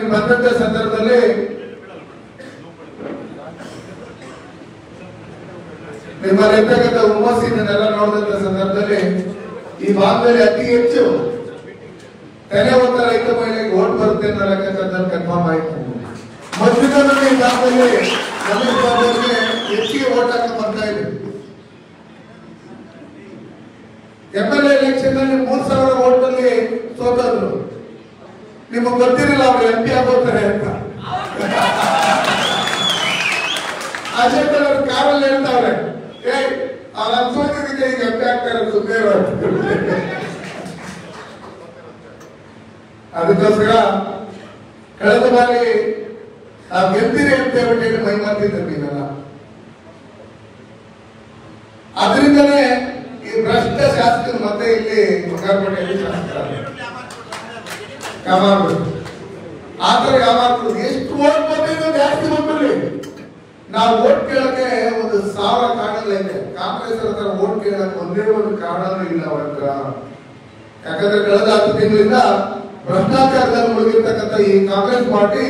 ಇಲ್ಲಿ ಬಂದಂತ ಸಂದರ್ಭದಲ್ಲಿ ನಿಮ್ಮಲ್ಲಿರ್ತಕ್ಕಂಥ ಹುಮ್ಮಸ್ಸಿನೆಲ್ಲ ನೋಡಿದಂತ ಸಂದರ್ಭದಲ್ಲಿ ಈ ಭಾಗದಲ್ಲಿ ಅತಿ ಹೆಚ್ಚು ತಲೆ ಹೊತ್ತ ರೈತ ಮಹಿಳೆಗೆ ಓಟ್ ಬರುತ್ತೆ ಅನ್ನೋ ಲೆಕ್ಕಾಚಾರದಲ್ಲಿ ಕನ್ಫರ್ಮ್ ಆಯ್ತು. ಮಧ್ಯದಲ್ಲಿ ಈ ಭಾಗದಲ್ಲಿ ರಮೇಶ್ ಬಾಬು ಅವರಿಗೆ ಹೆಚ್ಚಿಗೆ ಓಟ್ ಹಾಕಿ ಬರ್ತಾ ಇದ್ರು. MLA ಎಲೆಕ್ಷನ್ ನಲ್ಲಿ 3,000 ಓಟ್ ನಲ್ಲಿ ಸೋತದ್ರು. ನಿಮಗೆ ಗೊತ್ತಿರಲಿಲ್ಲ ಅವರು MP ಆಗೋತಾರೆ ಅಂತ. ಅಜಯ್ ಅವರು ಕಾರಲ್ಲಿ ಹೇಳ್ತಾವ್ರೆ, ಅವ್ರ ಅನ್ಸೋದಿಗೆ ಈಗ MP ಆಗ್ತಾರೆ ಸುಮ್ಮನೆ. ಅದಕ್ಕೋಸ್ಕರ ಕಳೆದ ಬಾರಿ ನಾವು ಗೆಲ್ತೀರಿ ಅಂತ ಹೇಳ್ಬಿಟ್ಟು ಮೈ ಮಾಡ್ತಿದ್ರು ನೀವೆಲ್ಲ. ಅದರಿಂದನೇ ಈ ಭ್ರಷ್ಟ ಶಾಸಕರು ಮತ್ತೆ ಇಲ್ಲಿ ಬಂಗಾರಪೇಟೆಯಲ್ಲಿ ಶಾಸಕರು ಕಾಮಾರ್ಬಿಟ್ಟು ಆತರ ಕಾಮಾರ್ಬಿಟ್ಟು ಎಷ್ಟು ಓಟ್ ಬಂದಿದ್ದು ಜಾಸ್ತಿ ಬಂದ್ಬಿಡ್ಲಿ. ನಾವು ಓಟ್ ಕೇಳಕ್ಕೆ 1,000 ಕಾರಣಗಳಿದೆ. ಕಾಂಗ್ರೆಸ್ ಹತ್ರ ಓಟ್ ಕೇಳಕ್ಕೆ ಒಂದೇ ಒಂದು ಕಾರಣನೂ ಇಲ್ಲ ಅವ್ರ ಹತ್ರ. ಯಾಕಂದ್ರೆ ಕಳೆದ 10 ತಿಂಗಳಿಂದ ಭ್ರಷ್ಟಾಚಾರದಲ್ಲಿ ಮುಳುಗಿರ್ತಕ್ಕಂಥ ಈ ಕಾಂಗ್ರೆಸ್ ಪಾರ್ಟಿ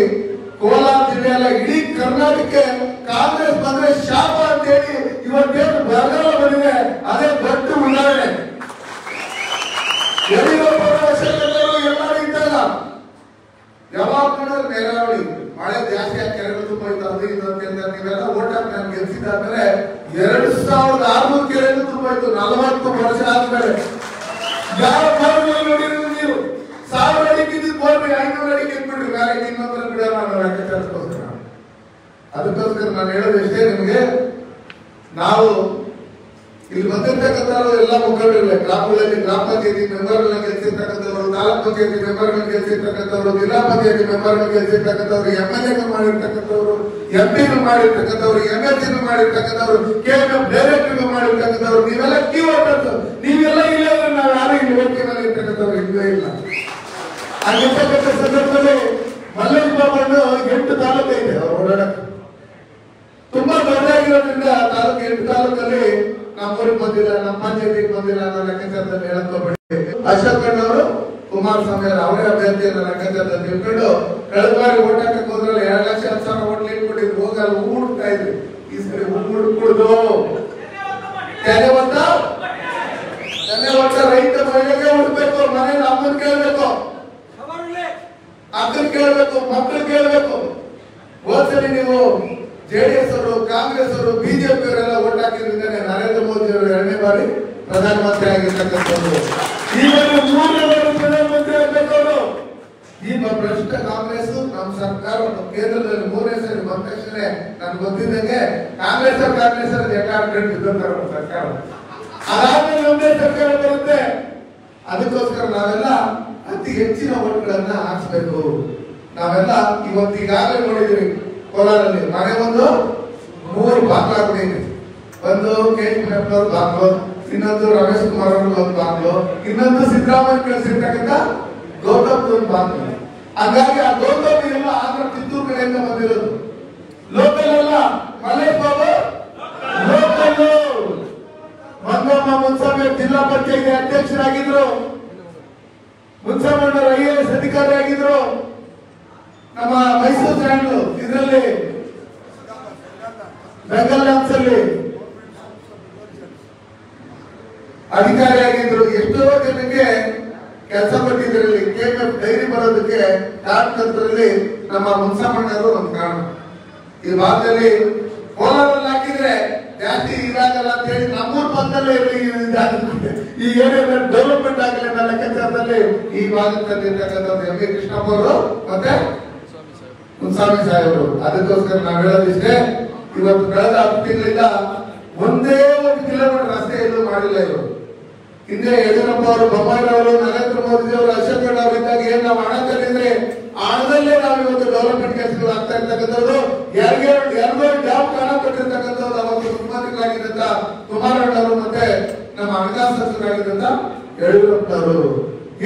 ಕೋಲಾರ ಜಿಲ್ಲೆಯಲ್ಲ ಇಡೀ ಕರ್ನಾಟಕಕ್ಕೆ ಕಾಂಗ್ರೆಸ್ ಬಂದ್ರೆ ಶಾಪ ಅಂತ ಹೇಳಿ ಇವತ್ತೇನು ಬರಗಾಲ ಬಂದಿದೆ ಅದೇ ದೊಡ್ಡ ಉದಾಹರಣೆ. ಯಡಿಯೂರಪ್ಪನವರು ಎಲ್ಲರೂ ಇದ್ದಾಗ ಯಾವಾಗ ನೋಡಿದ್ರೆ ನೇರಾವಳಿ ಮಳೆ ಜಾಸ್ತಿ ಆಗಿ ಕೆರೆಗಳು ತುಂಬ ಇತ್ತು. ನೀವೆಲ್ಲ ಓಟ್ ಹಾಕಿ ನಾನು ಗೆಲ್ಸಿದ್ದಾದ್ಮೇಲೆ 2,600 ಕೆರೆಗಳು ತುಂಬ ಇತ್ತು. 40 ವರ್ಷ ಆದ್ಮೇಲೆ ಯಾವ ನೋಡಿರೋದು ನೀವು 1,000 ಅಡಿಗೆ ಬೋರ್ಗೆ 500 ಅಡಿಗೆ ಇಟ್ಬಿಟ್ರಿ ಮೇಲೆ ಇನ್ನೊಂದರ ಬಿಡ ನಾನು ಲೆಕ್ಕಾಚಾರಕ್ಕೋಸ್ಕರ. ಅದಕ್ಕೋಸ್ಕರ ನಾನು ಹೇಳೋದು ಇಷ್ಟೇ ನಿಮಗೆ, ನಾವು ಇಲ್ಲಿ ಬಂದಿರ್ತಕ್ಕಂಥವ್ರು ಎಲ್ಲ ಮುಖಂಡರುಗಳೇ. ಗ್ರಾಮಗಳಲ್ಲಿ ಗ್ರಾಮ ಪಂಚಾಯತಿ ಮೆಂಬರ್ಗಳನ್ನ ಗೆಲ್ಸಿರ್ತಕ್ಕಂಥವ್ರು, ತಾಲೂಕ್ ಪಂಚಾಯತಿ ಮೆಂಬರ್ಗಳನ್ನ ಗೆಲ್ಸಿರ್ತಕ್ಕಂಥವ್ರು, ಜಿಲ್ಲಾ ಪಂಚಾಯತಿ ಮೆಂಬರ್ಗಳನ್ನ ಗೆಲ್ಸಿರ್ತಕ್ಕಂಥವ್ರು, MLA ಮಾಡಿರ್ತಕ್ಕಂಥವ್ರು, MP ಮಾಡಿರ್ತಕ್ಕಂಥವ್ರು, MLC ಮಾಡಿರ್ತಕ್ಕಂಥವ್ರು, KMF ಡೈರೆಕ್ಟರ್ ಮಾಡಿರ್ತಕ್ಕಂಥವ್ರು, ನೀವೆಲ್ಲ ಕೀ ವೋಟರ್ಸ್. ನೀವೆಲ್ಲ ಇಲ್ಲ ಅಂದ್ರೆ ನಾವು ಯಾರು ಇಲ್ಲಿ ವೇದಿಕೆ ಮೇಲೆ ಇರ್ತಕ್ಕಂಥವ್ರು ಇಲ್ಲವೇ ಇಲ್ಲ. ಆಗಿರ್ತಕ್ಕಂಥ ಸಂದರ್ಭದಲ್ಲಿ ಮಲ್ಲೇಶ್ ಬಾಬಣ್ಣು 8 ತಾಲೂಕು ಇದೆ ಅವ್ರು ಓಡಾಡಕ್ಕೆ. ತುಂಬಾ ದೊಡ್ಡದಾಗಿರೋದ್ರಿಂದ ತಾಲೂಕು 8 ತಾಲೂಕಲ್ಲಿ ನಮ್ಮೂರಿಗೆ ಬಂದಿಲ್ಲ, ನಮ್ಮ ಪಂಚಾಯತಿಗೆ ಬಂದಿಲ್ಲ ಅನ್ನೋ ಲೆಕ್ಕಾಚಾರದಲ್ಲಿ ಹೇಳಕೋಬೇಡಿ. ಅಶೋಕ್ ಅವರು ಕುಮಾರಸ್ವಾಮಿ ಅವರೇ ಅಭ್ಯರ್ಥಿ ಅನ್ನೋ ಲೆಕ್ಕಾಚಾರದಲ್ಲಿ ತಿಳ್ಕೊಂಡು ಕಳೆದ ಬಾರಿ ಓಟ್ ಹಾಕಕ್ಕೆ ಹೋದ್ರಲ್ಲಿ 2,10,000 ಓಟ್ ಲೀಡ್ ಕೊಟ್ಟಿದ್ರು. ಹೋಗಲ್ಲ ಹೂಡ್ತಾ ಇದ್ರಿ. ಈ ಸರಿ ಹೂಡ್ಕೂಡ್ದು ತೆನೆ ಒಟ್ಟ ರೈತ ಮಹಿಳೆಗೆ ಹುಡ್ಬೇಕು. ಮನೇಲಿ ಅಮ್ಮನ್ ಕೇಳ್ಬೇಕು, ಅಕ್ಕನ್ ಕೇಳ್ಬೇಕು, ಮಕ್ಕಳು ಕೇಳ್ಬೇಕು. ಹೋದ್ಸರಿ ನೀವು JDS ಅವರು, ಕಾಂಗ್ರೆಸ್ ಅವರು, BJP ಅವರೆಲ್ಲ ಓಟ್ ಹಾಕಿದ್ರೆ ನರೇಂದ್ರ ಮೋದಿ ಅವರು 2ನೇ ಬಾರಿ ಪ್ರಧಾನಮಂತ್ರಿ ಆಗಿರ್ತಕ್ಕಂಥದ್ದು. ಈ ಬಾರಿ 3ನೇ ಬಾರಿ ಪ್ರಧಾನಮಂತ್ರಿ ಆಗಬೇಕು. ಈ ಭ್ರಷ್ಟ ಕಾಂಗ್ರೆಸ್ ನಮ್ಮ ಸರ್ಕಾರ ಕೇಂದ್ರದಲ್ಲಿ 3ನೇ ಸರಿ ಬಂದ ತಕ್ಷಣ ನನ್ಗೆ ಗೊತ್ತಿದ್ದಂಗೆ ಕಾಂಗ್ರೆಸ್ ಸರ್ಕಾರ ಅದಾದ್ಮೇಲೆ ಒಂದೇ ಸರ್ಕಾರ ಬರುತ್ತೆ. ಅದಕ್ಕೋಸ್ಕರ ನಾವೆಲ್ಲ ಅತಿ ಹೆಚ್ಚಿನ ಓಟ್ಗಳನ್ನ ಹಾಕ್ಸ್ಬೇಕು. ನಾವೆಲ್ಲ ಇವತ್ತು ಈಗಾಗಲೇ ನೋಡಿದ್ರಿ ಕೋಲಾರಲ್ಲಿ ಮನೆ ಒಂದು 3 ಬಾಗ್ಲಾಗಿದೆ. ಒಂದು KGF ಅವ್ರ ಬಾಗ್ಲು, ಇನ್ನೊಂದು ರಮೇಶ್ ಕುಮಾರ್ ಅವ್ರ ಒಂದು ಬಾಗ್ಲು, ಇನ್ನೊಂದು ಸಿದ್ದರಾಮಯ್ಯ ಕಳಿಸಿರ್ತಕ್ಕಂಥ ಗೌತಮ್ ಒಂದು ಬಾಗ್ಲು. ಹಾಗಾಗಿ ಆ ಗೌತಮ್ ಎಲ್ಲ ಆಂಧ್ರ ಕಿತ್ತೂರು ಕಡೆಯಿಂದ ಬಂದಿರೋದು. ಲೋಕಲ್ ಅಲ್ಲ, ಮಲ್ಲೇಶ್ ಬಾಬು ಲೋಕಲ್. ಮಂಗಮ್ಮ ಮುನ್ಸಾಮಿ ಜಿಲ್ಲಾ ಪಂಚಾಯತಿ ಅಧ್ಯಕ್ಷರಾಗಿದ್ರು, ಮುನ್ಸಾಮಣ್ಣರು IAS ಅಧಿಕಾರಿ ಆಗಿದ್ರು. ನಮ್ಮ ಮೈಸೂರು ಸ್ಟ್ಯಾಂಡ್ ಇದರಲ್ಲಿ ಬೆಂಗಲ್ ಲ್ಯಾಂಡ್ಸ್ ಅಲ್ಲಿ ಅಧಿಕಾರಿಯಾಗಿದ್ರು. ಎಷ್ಟೋ ಜನಕ್ಕೆ ಕೆಲಸ ಕೊಟ್ಟಿದ್ರಲ್ಲಿ KMF ಡೈರಿ ಬರೋದಕ್ಕೆ ಕಾರಣದಲ್ಲಿ ನಮ್ಮ ಮುನ್ಸಾಮಣ್ಣರು ಒಂದು ಕಾರಣ. ಈ ಭಾಗದಲ್ಲಿ ಕೋಲಾರಲ್ಲಿ ಹಾಕಿದ್ರೆ ಜಾಸ್ತಿ ಇದಾಗಲ್ಲ ಅಂತ ಹೇಳಿ ನಮ್ಮೂರ್ ಪಕ್ಕದಲ್ಲೇ ಈ ಏರಿಯಾ ಡೆವಲಪ್ಮೆಂಟ್ ಆಗಲಿ ಅನ್ನೋ ಲೆಕ್ಕಾಚಾರದಲ್ಲಿ ಈ ಭಾಗದಲ್ಲಿ ಇರ್ತಕ್ಕಂಥದ್ದು MV ಕೃಷ್ಣಪ್ಪ ಅವರು ಮತ್ತೆ ಮುನ್ಸ್ವಾಮಿ ಸಾಹೇಬರು. ಅದಕ್ಕೋಸ್ಕರ ನಾವು ಹೇಳೋದಿಷ್ಟೇ, ಇವತ್ತು ಕಳೆದ 10 ತಿಂಗಳಿಂದ ಒಂದೇ 1 ಕಿಲೋಮೀಟರ್ ರಸ್ತೆ ಎಲ್ಲೂ ಮಾಡಿಲ್ಲ ಇವರು. ಹಿಂದೆ ಯಡಿಯೂರಪ್ಪ ಅವರು, ಬೊಮ್ಮಾಯಿ ಅವರು, ನರೇಂದ್ರ ಮೋದಿ ಅವರು, ಅಶೋಕ್ ಅವರು ಇದ್ದಾಗ ಏನ್ ನಾವು ಹಣ ತಂದಿದ್ರೆ ಹಣದಲ್ಲೇ ನಾವು ಇವತ್ತು ಡೆವಲಪ್ಮೆಂಟ್ ಕೆಲಸಗಳು ಆಗ್ತಾ ಇರ್ತಕ್ಕಂಥದ್ದು. ಎರಡು ಡ್ಯಾಮ್ ಹಣ ಕೊಟ್ಟಿರ್ತಕ್ಕಂಥದ್ದು ಅವತ್ತು ಮುಖ್ಯಮಂತ್ರಿಗಳಾಗಿದ್ದಂತ ಕುಮಾರಣ್ಣವರು ಮತ್ತೆ ನಮ್ಮ ಹಣಕಾಸು ಸಚಿವರಾಗಿದ್ದಂತ ಯಡಿಯೂರಪ್ಪನವರು.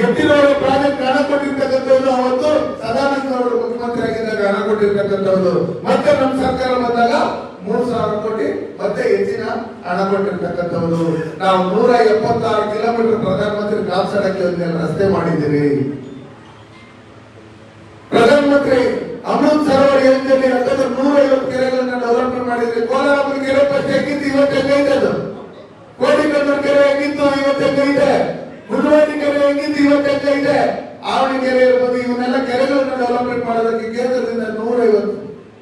ಎತ್ತಿನವರು ಪ್ರಾಜೆಕ್ಟ್ ಹಣ ಕೊಟ್ಟಿರ್ತಕ್ಕಂಥದ್ದು ಅವತ್ತು ಸದಾನಂದ ಅವರು ಮುಖ್ಯಮಂತ್ರಿ ಆಗಿದ್ದಾಗ ಹಣ ಕೊಟ್ಟಿರ್ತಕ್ಕಂಥದ್ದು. ಮತ್ತೆ ನಮ್ಮ ಸರ್ಕಾರ ಬಂದಾಗ 3,000 ಕೋಟಿ ಮತ್ತೆ ಹೆಚ್ಚಿನ ಹಣ ಕೊಟ್ಟಿರ್ತಕ್ಕಂಥದ್ದು. ನಾವು 176 ಕಿಲೋಮೀಟರ್ ಪ್ರಧಾನಮಂತ್ರಿ ಗ್ರಾಮ ಸಡಕ್ ಯೋಜನೆ ರಸ್ತೆ ಮಾಡಿದ್ದೀವಿ. ಪ್ರಧಾನಮಂತ್ರಿ ಮುಖ್ಯಮಂತ್ರಿ ಅಮೃತ್ ಸರೋವರ ಯೋಜನೆಯಲ್ಲಿ 150 ಕೆರೆಗಳನ್ನ ಡೆವಲಪ್ಮೆಂಟ್ ಮಾಡಿದ್ರೆ. ಕೋಲಾರಪುರ ಕೆರೆ ಫಸ್ಟ್ ಹೆಂಗಿತ್ತು, ಇವತ್ತು ಹೆಂಗೈತೆ ಅದು. ಕೋಡಿಕಲ್ಲೂರು ಕೆರೆ ಹೆಂಗಿತ್ತು, ಇವತ್ತು ಹೆಂಗೈತೆ. ಮುಳ್ಳವಾಡಿ ಕೆರೆ ಹೆಂಗಿತ್ತು, ಇವತ್ತು ಹೆಂಗೈತೆ. ಆವಣಿ ಕೆರೆ ಇರ್ಬೋದು. ಇವನ್ನೆಲ್ಲ ಕೆರೆಗಳನ್ನ ಡೆವಲಪ್ಮೆಂಟ್ ಮಾಡೋದಕ್ಕೆ ಕೇಂದ್ರದಿಂದ 150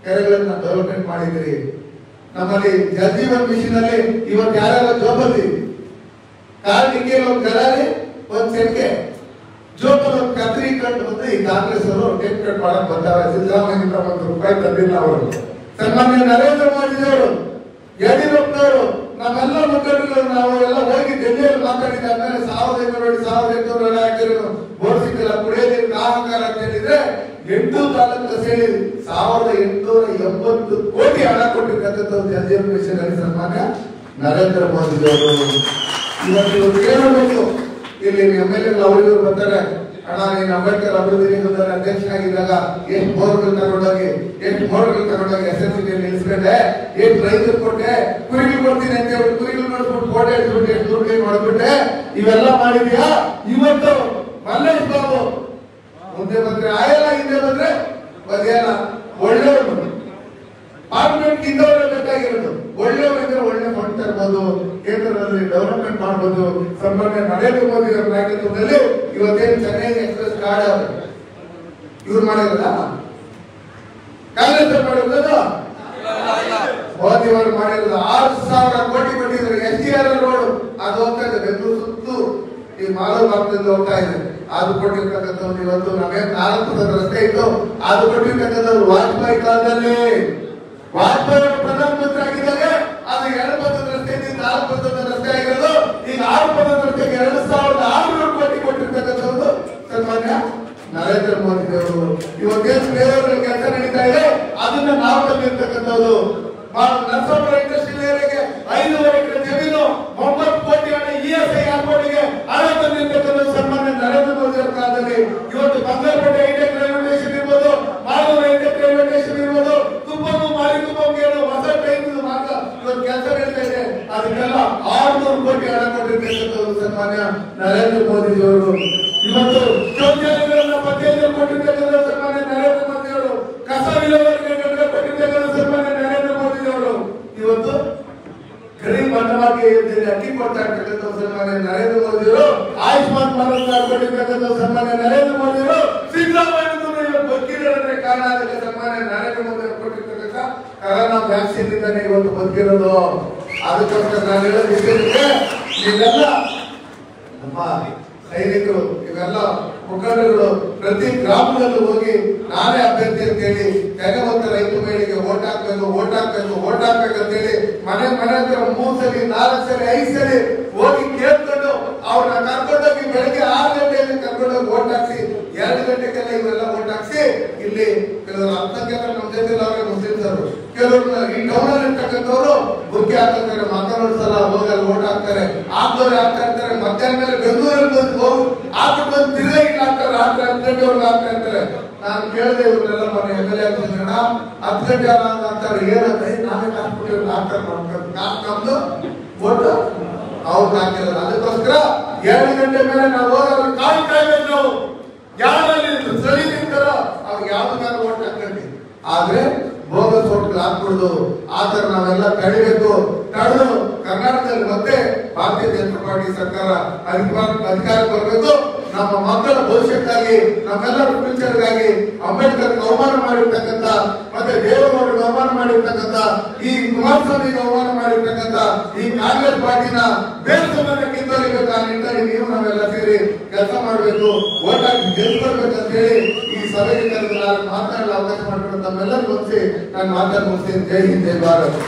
ಕೆರೆಗಳನ್ನ ಡೆವಲಪ್ಮೆಂಟ್ ಮಾಡಿದ್ರಿ. ನಮ್ಮಲ್ಲಿ ಜಲ್ ಜೀವನ್ ಮಿಷನ್ ಅಲ್ಲಿ ಇವತ್ತು ಯಾರ್ಯಾರ ಜೋಬಲ್ಲಿ ಕಾರ್ಮಿಕೆ ಒಂದು ಗಲಾರಿ ಒಂದ್ ಸೆನ್ಗೆ ಜೋಬಲ್ಲಿ ಒಂದು ಕತ್ರಿ ಕಟ್ ಬಂದು ಈ ಕಾಂಗ್ರೆಸ್ ಅವರು ಟೆಂಟ್ ಕಟ್ ಮಾಡಕ್ ಬರ್ತಾರೆ. ಸಿದ್ದರಾಮಯ್ಯ ₹1 ತಂದಿಲ್ಲ ಅವರು. ಸನ್ಮಾನ್ಯ ನರೇಂದ್ರ ಮೋದಿ ಅವರು, ಯಡಿಯೂರಪ್ಪನವರು, ನಮ್ಮೆಲ್ಲ ಮುಖಂಡರು ನಾವು ಎಲ್ಲ ಹೋಗಿ ಡೆಲ್ಲಿಯಲ್ಲಿ ಮಾತಾಡಿದ 1500 ಹಾಕಿದ್ರು ಬೋರ್ಡ್ ಸಿಕ್ಕಿಲ್ಲ. ಕುಡಿಯೋದಕ್ಕೆ ಅಹಂಕಾರ ಅಂತ ಹೇಳಿದ್ರೆ 8 ತಾಲೂಕು ಸೇರಿ 1880 ಕೋಟಿ ಹಣ ಕೊಟ್ಟಿರ್ತಕ್ಕಂಥ ಜಲ್ ಜೀವನ್ ಮಿಷನ್ ಅಲ್ಲಿ ಸನ್ಮಾನ್ಯ ನರೇಂದ್ರ ಮೋದಿ ಅವರು. ಇವತ್ತು ಕೇಳಬೇಕು, ಇಲ್ಲಿ MLA ಅವರಿಗೂ ಬರ್ತಾರೆ, ಅಣ್ಣ ನೀನು ಅಂಬೇಡ್ಕರ್ ಅಭಿವೃದ್ಧಿ ನಿಗಮದಲ್ಲಿ ಅಧ್ಯಕ್ಷನಾಗಿದ್ದಾಗ ಎಷ್ಟು ಬೋರ್ಗಳು ತಗೊಂಡೋಗಿ SSC ನಿಲ್ಲಿಸ್ಕೊಂಡೆ, ಎಷ್ಟು ರೈತರು ಕೊಟ್ಟೆ, ಕುರಿಗಳು ಕೊಡ್ತೀನಿ ಅಂತ ಹೇಳಿ ಕುರಿಗಳು ನೋಡ್ಬಿಟ್ಟು ಕೋಟೆ ಇಟ್ಬಿಟ್ಟು ಎಷ್ಟು ದುಡ್ಡು ಮಾಡ್ಬಿಟ್ಟೆ, ಇವೆಲ್ಲ ಮಾಡಿದ್ಯಾ. ಇವತ್ತು ಮಲ್ಲೇಶ್ ಬಾಬು ಮುಂದೆ ಬಂದ್ರೆ ಆಯಲ್ಲ, ಹಿಂದೆ ಬಂದ್ರೆ ಬದಿಯಲ್ಲ. ಒಳ್ಳೆಯವರು ಪಾರ್ಲಿಮೆಂಟ್ ಇಂದವರೇ ಬೇಕಾಗಿರೋದು. ಒಳ್ಳೆಯವರಿದ್ರೆ ಒಳ್ಳೆ ಫಂಡ್ ತರ್ಬೋದು, ಕೇಂದ್ರದಲ್ಲಿ ಡೆವಲಪ್ಮೆಂಟ್ ಮಾಡಬಹುದು. ಸನ್ಮಾನ್ಯ ನರೇಂದ್ರ ಮೋದಿ ಅವರ ನಾಯಕತ್ವದಲ್ಲಿ ಇವತ್ತೇನು ಚೆನ್ನೈ ಎಕ್ಸ್ಪ್ರೆಸ್ ಕಾರ್ಡ್ ಇವ್ರು ಮಾಡಿರಲ್ಲ, ಕಾಂಗ್ರೆಸ್ ಮಾಡಿರೋದು, ಮೋದಿ ಅವರು ಮಾಡಿರೋದು. 6,000 ಕೋಟಿ ಕೊಟ್ಟಿದ್ರು. SGR ರೋಡ್ ಅದು ಹೋಗ್ತಾ ಇದೆ, ಬೆಂಗಳೂರು ಸುತ್ತು ಈ ಮಾಲೂರು ಭಾಗದಲ್ಲಿ ಹೋಗ್ತಾ ಇದೆ. ಅದು ಕೊಟ್ಟಿರ್ತಕ್ಕಂಥವ್ರು ಇವತ್ತು ನಮಗೆ 4 ಪಥದ ರಸ್ತೆ ಇತ್ತು, ಅದು ಕೊಟ್ಟಿರ್ತಕ್ಕಂಥವ್ರು ವಾಜಪೇಯಿ ಕಾಲದಲ್ಲಿ. ವಾಜಪೇಯಿ ಅವರು ಪ್ರಧಾನಮಂತ್ರಿ ಆಗಿದ್ದಾಗ ಅದು 2 ಪಥದ ರಸ್ತೆ ಇದ್ದು 4 ಪಥದ ರಸ್ತೆ ಆಗಿರೋದು. ಈಗ 6 ಪಥದ ರಸ್ತೆಗೆ 2,600 ಕೋಟಿ ಕೊಟ್ಟಿರ್ತಕ್ಕಂಥದ್ದು ಸನ್ಮಾನ್ಯ ನರೇಂದ್ರ ಮೋದಿ ಅವರು. ಇವತ್ತೇನು ಬೇರೆಯವರ ಕೆಲಸ ನಡೀತಾ ಇದೆ ಅದನ್ನ ನಾವು ತಂದಿರ್ತಕ್ಕಂಥದ್ದು. ನರಸಾಪುರ ಇಂಡಸ್ಟ್ರಿಯಲ್ ಏರಿಯಾಗೆ 5.5 ಎಕರೆ ಜಮೀನು 9 ಕೋಟಿ ಹಣ ESI ಅಕೌಂಟ್ಗೆ ಹಣ ತಂದಿರ್ತಕ್ಕಂಥದ್ದು ಸನ್ಮಾನ್ಯ ನರೇಂದ್ರ ಮೋದಿ ಅವರ ಕಾಲದಲ್ಲಿ. ಇವತ್ತು ಬಂಗಾರಪೇಟೆ ಹೈಟೆಕ್ ರೈಲ್ವೆ ಸ್ಟೇಷನ್ ಇರ್ಬೋದು, ಮಾಲೂರು ಹೈಟೆಕ್ ರೈಲ್ವೆ ಸ್ಟೇಷನ್ ಇರ್ಬೋದು, ತುಪ್ಪಮ್ಮ ಮಾರಿಕುಪ್ಪಂಗೆ ಹೊಸ ಟ್ರೈನ್ ಮಾರ್ಗ ಇವತ್ತು ಕೆಲಸ ನಡೀತಾ ಇದೆ. ಅದಕ್ಕೆಲ್ಲ 600 ಕೋಟಿ ಹಣ ಕೊಟ್ಟಿರ್ತಕ್ಕಂಥದ್ದು ಸನ್ಮಾನ್ಯ ನರೇಂದ್ರ ಮೋದಿ ಅವರು. ಇವತ್ತು ಶೌಚಾಲಯಗಳನ್ನ ಪಂಚಾಯತ್ ಕೊಟ್ಟಿರ್ತಕ್ಕಂಥ ಸನ್ಮಾನ್ಯ ನರೇಂದ್ರ ಮೋದಿ ಅವರು. ಕಸ ವಿಲೇವಾರಿಗೆ ಕೊಟ್ಟಿರ್ತಕ್ಕಂಥ ಸನ್ಮಾನ್ಯ ನರೇಂದ್ರ ಮೋದಿ ಅವರು. ಇವತ್ತು ಗರೀಬ್ ಅನ್ನವಾಗಿ ಅಕ್ಕಿ ಕೊಡ್ತಾ ಇರ್ತಕ್ಕಂಥ ಸನ್ಮಾನ್ಯ ನರೇಂದ್ರ ಮೋದಿ ಅವರು. ಆಯುಷ್ಮಾನ್ ಭಾರತ್ ಕಾರ್ಡ್ ಕೊಟ್ಟಿರ್ತಕ್ಕಂಥ ಸನ್ಮಾನ್ಯ ನರೇಂದ್ರ ಮೋದಿ ಅವರು. ಸಿದ್ದರಾಮಯ್ಯ ಬದುಕಿರೋದ್ರೆ ಕಾರಣ ಅದಕ್ಕೆ ಸನ್ಮಾನ್ಯ ನರೇಂದ್ರ ಮೋದಿ ಅವರು ಕೊಟ್ಟಿರ್ತಕ್ಕಂಥ ಕರೋನಾ ವ್ಯಾಕ್ಸಿನ್ ಇಂದಾನೆ ಇವತ್ತು ಬದುಕಿರೋದು. ಅದಕ್ಕೋಸ್ಕರ ನಾನು ಹೇಳೋದು ಇಷ್ಟೇ, ನೀವೆಲ್ಲ ನಮ್ಮ ಸೈನಿಕರು, ಇವೆಲ್ಲ ಮುಖಂಡರುಗಳು ಪ್ರತಿ ಗ್ರಾಮದಲ್ಲೂ ಹೋಗಿ ನಾನೇ ಅಭ್ಯರ್ಥಿ ಅಂತ ಹೇಳಿ ಜಗವಂತ ರೈತ ಮೇಳಿಗೆ ಓಟ್ ಹಾಕ್ಬೇಕು ಅಂತ ಹೇಳಿ ಮನೆ ಹತ್ರ 3 ಸಲ 4 ಸಲ 5 ಸಲ ಹೋಗಿ ಕೇಳ್ಕೊಂಡು ಅವ್ರನ್ನ ಕರ್ಕೊಂಡೋಗಿ ಬೆಳಗ್ಗೆ 6 ಗಂಟೆಯಲ್ಲಿ ಕರ್ಕೊಂಡೋಗಿ ಓಟ್ ಹಾಕ್ಸಿ 2 ಗಂಟೆಗೆಲ್ಲ ಇವೆಲ್ಲ ಓಟ್ ಹಾಕ್ಸಿ ಇಲ್ಲಿ ಕೆಲವರು ಅರ್ಥಕ್ಕೆಲ್ಲ ನಮ್ಮ ಜೊತೆಲಿ ಅವರೇ ಮುಸ್ಲಿಮ್ಸ್ ಅವರು, ಕೆಲವರು ಈ ಟೌನ್ ಅಲ್ಲಿ ಇರ್ತಕ್ಕಂಥವ್ರು ಬುಕ್ಕೆ ಹಾಕ್ತಾರೆ, ಮಕ್ಕಳು ಸಲ ಹೋಗಲ್ಲ ಓಟ್ ಹಾಕ್ತಾರೆ, ಆಗ್ದವ್ರು ಹಾಕ್ತಾ ಇರ್ತಾರೆ. ಮಧ್ಯಾಹ್ನ ಮೇಲೆ ಬೆಂಗಳೂರಲ್ಲಿ ಬಂದು ಹಾಕ್ಬಿಟ್ಟು ಬಂದು ತಿರ್ಗಾ ಇಲ್ಲಿ ಹಾಕ್ತಾರೆ, ರಾತ್ರಿ 10 ಗಂಟೆವರೆಗೂ ಹಾಕ್ತಾ ಇರ್ತಾರೆ. ನಾನು ಕೇಳಿದೆ ಇವ್ರನ್ನೆಲ್ಲ ಮನೆ MLA ಆಗ್ತಿದ್ದ 10 ಗಂಟೆ ಅಂತಾರೆ, ಏನಂದ್ರೆ ನಾವೇ ಹಾಕ್ಬಿಟ್ಟಿರೋ ಹಾಕ್ತಾರೆ ನಮ್ದು ಓಟು ಅವ್ರು ಹಾಕಿರೋದು. ಅದಕ್ಕೋಸ್ಕರ 2 ಗಂಟೆ ಮೇಲೆ ನಾವು ಹೋಗೋರು ಕಾಯ್ಬೇಕು. ನಾವು ಯಾರಲ್ಲಿ ಸರಿ ನಿಂತಾರೋ ಅವ್ರಿಗೆ ಯಾವ್ದು ಓಟ್ ಹಾಕ್ತೀವಿ. ಆದ್ರೆ ಬೋಗಸ್ ಓಟ್ಗಳು ಹಾಕ್ಬಿಡುದು ಆ ತರ ನಾವೆಲ್ಲ ತಡಿಬೇಕು. ತಡೆದು ಕರ್ನಾಟಕದಲ್ಲಿ ಮತ್ತೆ ಭಾರತೀಯ ಜನತಾ ಪಾರ್ಟಿ ಸರ್ಕಾರ ಅಧಿಕಾರ ಬರಬೇಕು. ನಮ್ಮ ಮಕ್ಕಳ ಭವಿಷ್ಯಕ್ಕಾಗಿ, ನಮ್ಮೆಲ್ಲರ ಫ್ಯೂಚರ್ಗಾಗಿ ಅಂಬೇಡ್ಕರ್ ಅವಮಾನ ಮಾಡಿರ್ತಕ್ಕಂಥ, ಮತ್ತೆ ದೇವೇಗೌಡರಿಗೆ ಅವಮಾನ ಮಾಡಿರ್ತಕ್ಕಂಥ, ಈ ಕುಮಾರಸ್ವಾಮಿಗೆ ಅವಮಾನ ಮಾಡಿರ್ತಕ್ಕಂಥ ಈ ಕಾಂಗ್ರೆಸ್ ಪಾರ್ಟಿನ ಬೇಸಮನ್ನ ಕಿತ್ತೊಳಿಬೇಕು. ಆ ನಿಟ್ಟಿನಲ್ಲಿ ನೀವು ನಾವೆಲ್ಲ ಸೇರಿ ಕೆಲಸ ಮಾಡಬೇಕು, ಓಟ್ ಹಾಕಿ ಗೆಲ್ಸ್ಕೊಳ್ಬೇಕಂತ ಹೇಳಿ ಈ ಸಭೆಗೆ ಕರೆದು ನಾನು ಮಾತನಾಡಲು ಅವಕಾಶ ಮಾಡಿಕೊಂಡು ತಮ್ಮೆಲ್ಲರೂ ಮುಗಿಸಿ ನಾನು ಮಾತಾಡಿ ಮುಗಿಸ್ತೀನಿ. ಜೈ ಹಿಂದ್, ಜೈ ಭಾರತ್.